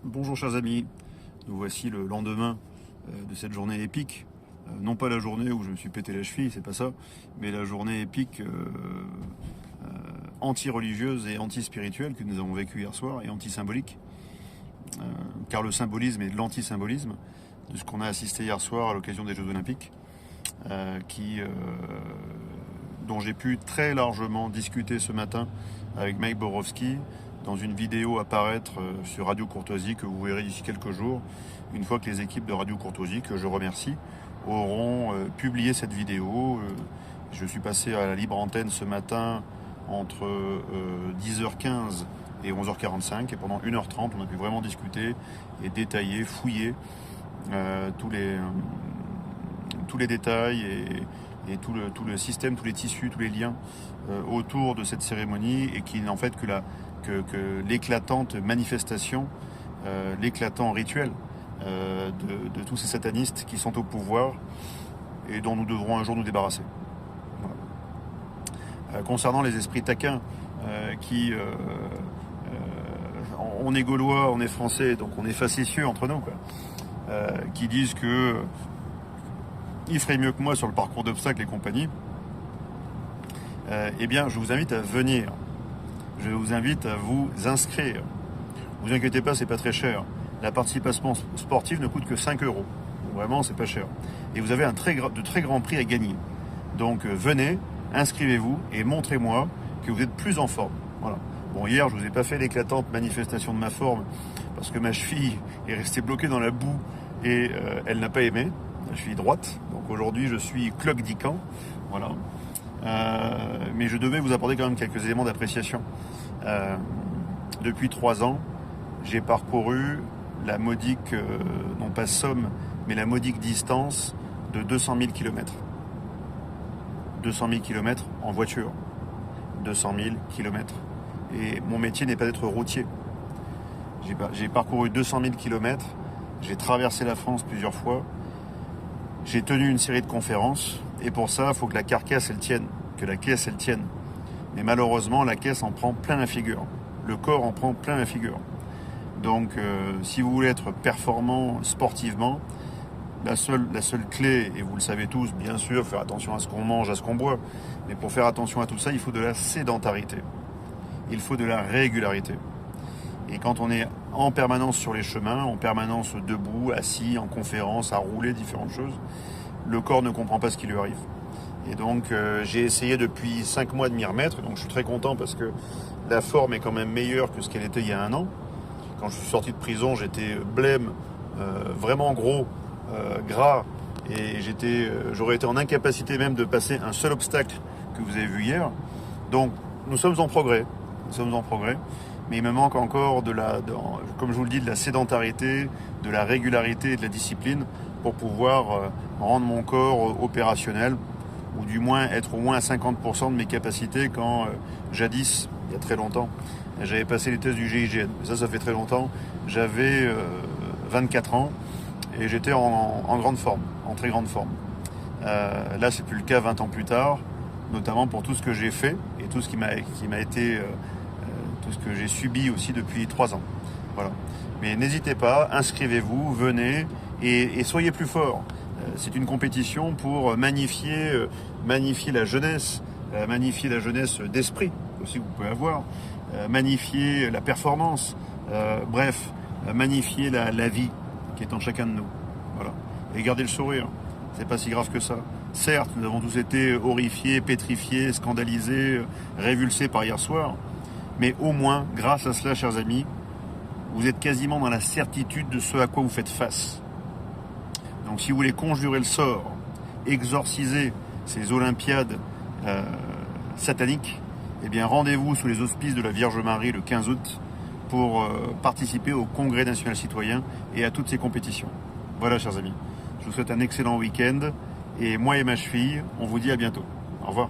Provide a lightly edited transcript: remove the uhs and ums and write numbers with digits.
Bonjour chers amis, nous voici le lendemain de cette journée épique. Non pas la journée où je me suis pété la cheville, c'est pas ça, mais la journée épique anti-religieuse et anti-spirituelle que nous avons vécue hier soir et anti-symbolique. Car le symbolisme est de l'anti-symbolisme de ce qu'on a assisté hier soir à l'occasion des Jeux Olympiques, dont j'ai pu très largement discuter ce matin avec Mike Borowski dans une vidéo apparaître sur Radio Courtoisie que vous verrez d'ici quelques jours, une fois que les équipes de Radio Courtoisie, que je remercie, auront publié cette vidéo. Je suis passé à la libre antenne ce matin entre 10h15 et 11h45 et pendant 1h30 on a pu vraiment discuter et détailler, fouiller tous les détails et tout le système, tous les tissus, tous les liens autour de cette cérémonie et qui n'en fait que l'éclatante manifestation, l'éclatant rituel de tous ces satanistes qui sont au pouvoir et dont nous devrons un jour nous débarrasser. Voilà. Concernant les esprits taquins on est gaulois, on est français, donc on est facétieux entre nous, quoi. Qui disent que ils feraient mieux que moi sur le parcours d'obstacles et compagnie, eh bien je vous invite à venir. Je vous invite à vous inscrire. Ne vous inquiétez pas, c'est pas très cher. La participation sportive ne coûte que 5 €. Vraiment, c'est pas cher. Et vous avez de très grands prix à gagner. Donc venez, inscrivez-vous et montrez-moi que vous êtes plus en forme. Voilà. Bon, hier, je vous ai pas fait l'éclatante manifestation de ma forme parce que ma cheville est restée bloquée dans la boue et elle n'a pas aimé. La cheville droite. Donc aujourd'hui, je suis cloque-dicant. Voilà. Mais je devais vous apporter quand même quelques éléments d'appréciation. Depuis 3 ans, j'ai parcouru la modique, non pas somme, mais la modique distance de 200 000 km. 200 000 km en voiture. 200 000 km. Et mon métier n'est pas d'être routier. J'ai parcouru 200 000 km, j'ai traversé la France plusieurs fois, j'ai tenu une série de conférences, et pour ça, il faut que la carcasse, elle tienne, que la caisse, elle tienne. Mais malheureusement, la caisse en prend plein la figure. Le corps en prend plein la figure. Donc, si vous voulez être performant sportivement, la seule clé, et vous le savez tous, bien sûr, faire attention à ce qu'on mange, à ce qu'on boit, mais pour faire attention à tout ça, il faut de la sédentarité. Il faut de la régularité. Et quand on est en permanence sur les chemins, en permanence debout, assis, en conférence, à rouler différentes choses, le corps ne comprend pas ce qui lui arrive. Et donc j'ai essayé depuis 5 mois de m'y remettre, donc je suis très content parce que la forme est quand même meilleure que ce qu'elle était il y a 1 an. Quand je suis sorti de prison, j'étais blême, vraiment gros, gras, et j'aurais été en incapacité même de passer un seul obstacle que vous avez vu hier. Donc nous sommes en progrès, mais il me manque encore comme je vous le dis, de la sédentarité, de la régularité et de la discipline pour pouvoir rendre mon corps opérationnel, ou du moins être au moins à 50% de mes capacités quand jadis, il y a très longtemps, j'avais passé les tests du GIGN. Ça fait très longtemps. J'avais 24 ans et j'étais en grande forme, en très grande forme. Là, c'est plus le cas 20 ans plus tard, notamment pour tout ce que j'ai fait et tout ce qui m'a été, tout ce que j'ai subi aussi depuis 3 ans. Voilà. Mais n'hésitez pas, inscrivez-vous, venez et soyez plus forts. C'est une compétition pour magnifier la jeunesse, magnifier la jeunesse d'esprit aussi que vous pouvez avoir, magnifier la performance, magnifier la vie qui est en chacun de nous. Voilà. Et gardez le sourire, c'est pas si grave que ça. Certes, nous avons tous été horrifiés, pétrifiés, scandalisés, révulsés par hier soir, mais au moins, grâce à cela, chers amis, vous êtes quasiment dans la certitude de ce à quoi vous faites face. Donc si vous voulez conjurer le sort, exorciser ces Olympiades sataniques, eh bien rendez-vous sous les auspices de la Vierge Marie le 15 août pour participer au Congrès national citoyen et à toutes ces compétitions. Voilà, chers amis, je vous souhaite un excellent week-end et moi et ma cheville, on vous dit à bientôt. Au revoir.